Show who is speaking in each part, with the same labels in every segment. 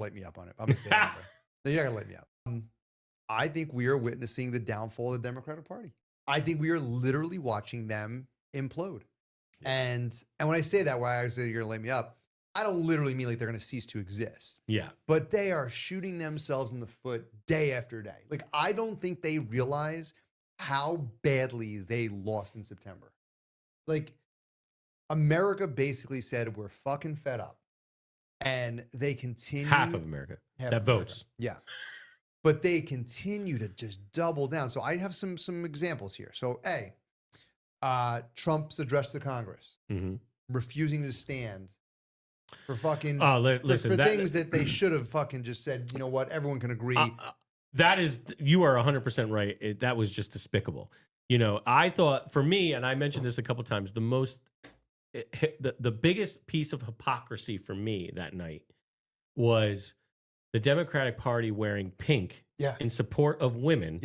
Speaker 1: light me up on it. I'm gonna say it anyway. You're not gonna light me up. I think we are witnessing the downfall of the Democratic Party. I think we are literally watching them implode. Yeah. And when I say that, why I say you're gonna light me up, I don't literally mean like they're gonna cease to exist.
Speaker 2: Yeah.
Speaker 1: But they are shooting themselves in the foot day after day. Like, I don't think they realize how badly they lost in September. Like, America basically said, we're fucking fed up. And they continue.
Speaker 2: Half of America that votes.
Speaker 1: Yeah. But they continue to just double down. So I have some examples here. So, Trump's address to Congress, refusing to stand for fucking things that they should have fucking just said, you know what, everyone can agree.
Speaker 2: You are 100% right. That was just despicable. You know, I thought, for me, and I mentioned this a couple of times, the biggest piece of hypocrisy for me that night was the Democratic Party wearing pink in support of women,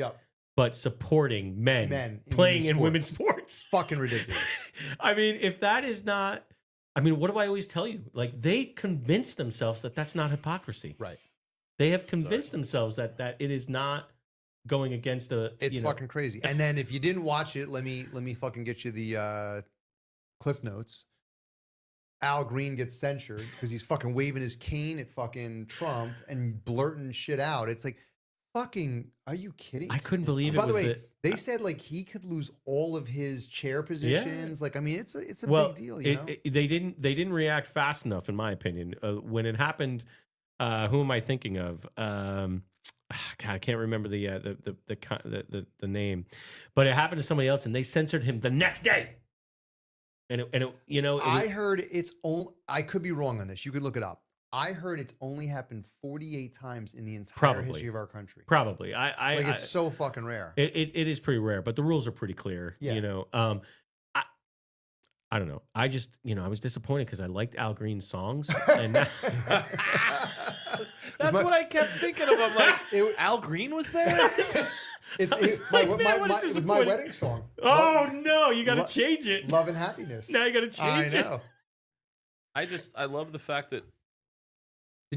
Speaker 2: but supporting men playing in women's sports.
Speaker 1: Fucking ridiculous.
Speaker 2: I mean, if that is not, I mean, what do I always tell you? Like, they convinced themselves that that's not hypocrisy.
Speaker 1: Right.
Speaker 2: They have convinced themselves that it is not going against a.
Speaker 1: It's fucking crazy. And then if you didn't watch it, let me fucking get you the Cliff Notes. Al Green gets censured because he's fucking waving his cane at fucking Trump and blurting shit out. It's like, fucking, are you kidding?
Speaker 2: I couldn't believe it.
Speaker 1: By the way, they said like he could lose all of his chair positions. Yeah. Like, I mean, it's a big deal. You know?
Speaker 2: They didn't react fast enough, in my opinion. When it happened, who am I thinking of? God, I can't remember the name, but it happened to somebody else, and they censored him the next day.
Speaker 1: I heard it's only. I could be wrong on this. You could look it up. I heard it's only happened 48 times in the entire history of our country.
Speaker 2: Probably.
Speaker 1: It's so fucking rare.
Speaker 2: It is pretty rare, but the rules are pretty clear. Yeah. You know, I don't know. I just, I was disappointed because I liked Al Green's songs, and that's
Speaker 3: what I kept thinking of. I'm like, Al Green was there.
Speaker 1: It was my wedding song.
Speaker 2: Oh, no, you got to change it.
Speaker 1: Love and Happiness.
Speaker 2: Now you got to change it.
Speaker 3: I know. I love the fact that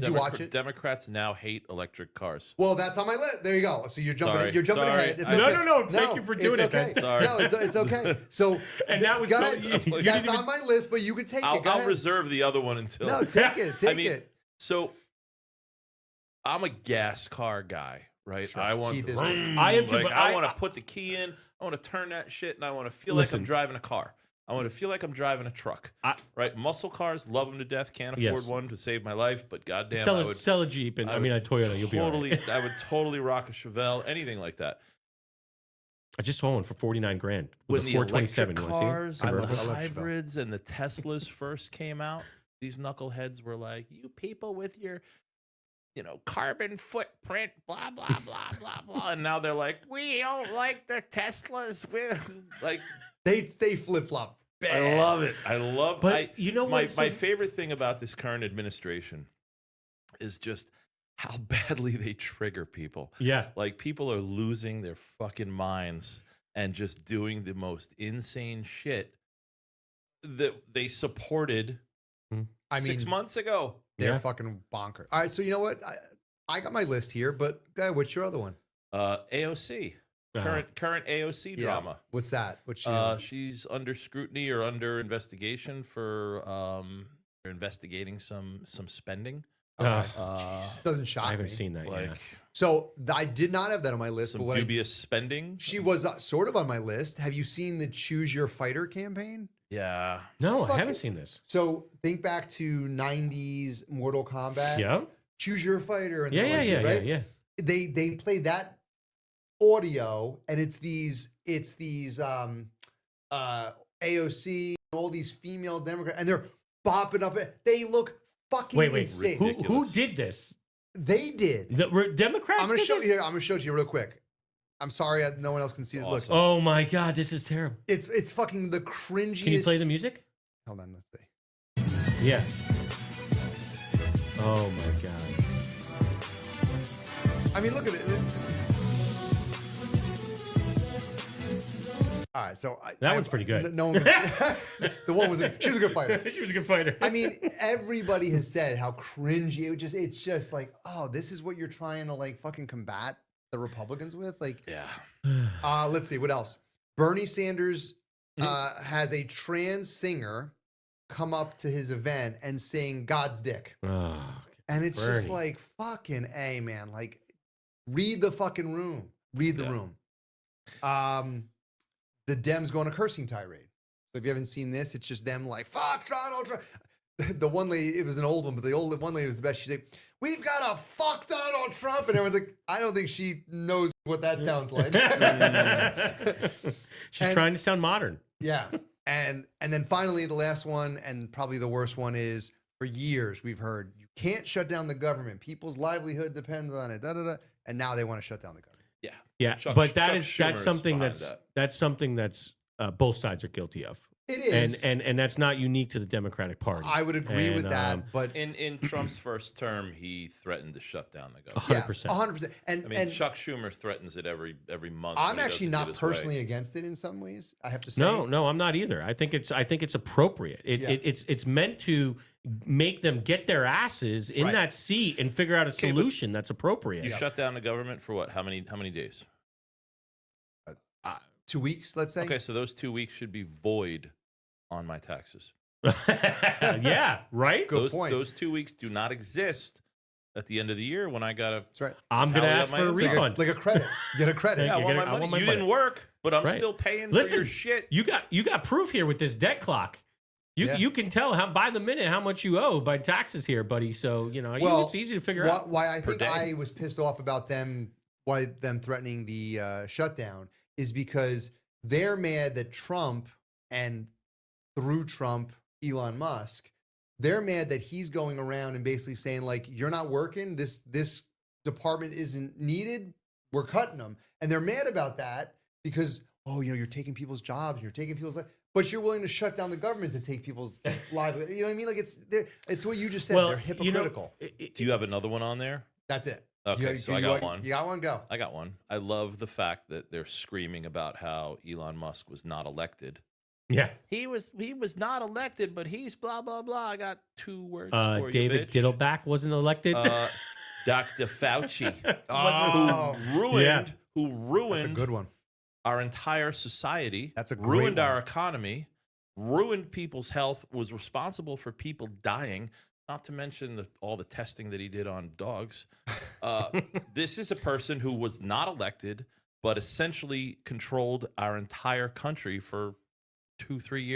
Speaker 1: you watch it?
Speaker 3: Democrats now hate electric cars.
Speaker 1: Well, that's on my list. There you go. So you're jumping ahead. It's okay.
Speaker 2: No. Thank you for doing it.
Speaker 1: Okay.
Speaker 3: Sorry.
Speaker 1: No, it's okay. So
Speaker 2: and that was
Speaker 1: that's on my list, but you could take it.
Speaker 3: I'll reserve the other one until.
Speaker 1: No, take it. Take it.
Speaker 3: So I'm a gas car guy. Right, sure. I want to put the key in. I want to turn that shit, and I want to feel like I'm driving a car. I want to feel like I'm driving a truck. Right, muscle cars, love them to death. Can't afford one to save my life, but goddamn, I would
Speaker 2: sell a Jeep, and a Toyota. You'll be all right.
Speaker 3: I would totally rock a Chevelle, anything like that.
Speaker 2: I just saw one for $49,000.
Speaker 3: When the electric cars, and the hybrids, and the Teslas first came out, these knuckleheads were like, "You people with your." Carbon footprint, blah, blah, blah, blah, blah. And now they're like, we don't like the Teslas. We're like,
Speaker 1: they flip-flop.
Speaker 3: I love it.
Speaker 2: But
Speaker 3: my favorite thing about this current administration is just how badly they trigger people.
Speaker 2: Yeah.
Speaker 3: Like, people are losing their fucking minds and just doing the most insane shit that they supported 6 months ago.
Speaker 1: They're fucking bonkers. All right, so you know what? I got my list here, but what's your other one?
Speaker 3: AOC. Current AOC drama.
Speaker 1: What's that?
Speaker 3: She's under scrutiny or under investigation for investigating some spending.
Speaker 1: Okay. Doesn't shock me.
Speaker 2: I haven't seen that yet.
Speaker 1: So I did not have that on my list.
Speaker 3: Some dubious spending.
Speaker 1: She was sort of on my list. Have you seen the Choose Your Fighter campaign?
Speaker 3: Yeah.
Speaker 2: No, I haven't seen this.
Speaker 1: So think back to 90s Mortal Kombat.
Speaker 2: Yeah.
Speaker 1: Choose Your Fighter. And
Speaker 2: yeah.
Speaker 1: They play that audio, and it's these AOC, all these female Democrats, and they're bopping up. They look fucking insane.
Speaker 2: Who did this?
Speaker 1: They did.
Speaker 2: The Democrats.
Speaker 1: I'm going to show you here. I'm going to show it to you real quick. I'm sorry, no one else can see it.
Speaker 3: Awesome.
Speaker 1: Look.
Speaker 2: Oh my God, this is terrible.
Speaker 1: It's fucking the cringiest.
Speaker 2: Can you play the music?
Speaker 1: Hold on, let's see.
Speaker 2: Yeah. Oh my God.
Speaker 1: I mean, look at it. All right, so
Speaker 2: that one's pretty good.
Speaker 1: No one could, the one was she was a good fighter.
Speaker 2: She was a good fighter.
Speaker 1: I mean, everybody has said how cringy it's just like, oh, this is what you're trying to like fucking combat the Republicans with, like.
Speaker 3: Yeah.
Speaker 1: Let's see what else. Bernie Sanders has a trans singer come up to his event and sing "God's Dick," and it's just like fucking A, man. Like, read the fucking room. Read the room. The Dems go on a cursing tirade. So if you haven't seen this, it's just them like, fuck Donald Trump. The one lady, it was an old one, but the one lady was the best. She said, "We've got to fuck Donald Trump." And everyone's like, I don't think she knows what that sounds like.
Speaker 2: She's trying to sound modern.
Speaker 1: Yeah. And then finally, the last one, and probably the worst one, is for years we've heard, you can't shut down the government. People's livelihood depends on it. Da, da, da. And now they want to shut down the government.
Speaker 3: Yeah.
Speaker 2: Yeah. But that's something that's both sides are guilty of.
Speaker 1: It is,
Speaker 2: and that's not unique to the Democratic Party.
Speaker 1: I would agree with that, but
Speaker 3: in Trump's first term, he threatened to shut down the government.
Speaker 2: 100%,
Speaker 1: 100%.
Speaker 3: And I mean, Chuck Schumer threatens it every month.
Speaker 1: I'm actually not personally against it in some ways. I have to say,
Speaker 2: no, I'm not either. I think it's appropriate. It's meant to make them get their asses in that seat and figure out a solution that's appropriate.
Speaker 3: You shut down the government for what? How many days?
Speaker 1: 2 weeks, let's say.
Speaker 3: Okay, so those 2 weeks should be void on my taxes.
Speaker 2: Yeah, right?
Speaker 1: Good point.
Speaker 3: Those 2 weeks do not exist at the end of the year when I got to.
Speaker 1: That's right.
Speaker 2: I'm going to ask for a refund.
Speaker 1: Like a credit. You get a credit.
Speaker 3: Yeah, I want my money. You didn't work, but I'm still paying for your shit.
Speaker 2: You got proof here with this debt clock. You can tell by the minute how much you owe by taxes here, buddy. So, it's easy to figure out.
Speaker 1: Why I think I was pissed off about them threatening the shutdown is because they're mad that Trump and through Trump, Elon Musk, they're mad that he's going around and basically saying like, you're not working. This department isn't needed. We're cutting them. And they're mad about that because, you're taking people's jobs. You're taking people's life. But you're willing to shut down the government to take people's lives. You know what I mean? Like it's what you just said. They're hypocritical.
Speaker 3: Do you have another one on there?
Speaker 1: That's it.
Speaker 3: Okay, so I got one.
Speaker 1: You got one? Go.
Speaker 3: I got one. I love the fact that they're screaming about how Elon Musk was not elected.
Speaker 2: Yeah.
Speaker 3: He was not elected, but he's blah, blah, blah. I got 2 words for
Speaker 2: David
Speaker 3: you, bitch.
Speaker 2: Diddleback wasn't elected.
Speaker 3: Dr. Fauci. Who ruined
Speaker 1: That's a good one.
Speaker 3: Our entire society.
Speaker 1: That's a great
Speaker 3: ruined
Speaker 1: one.
Speaker 3: Our economy, ruined people's health, was responsible for people dying, not to mention all the testing that he did on dogs. This is a person who was not elected, but essentially controlled our entire country for 2-3 years.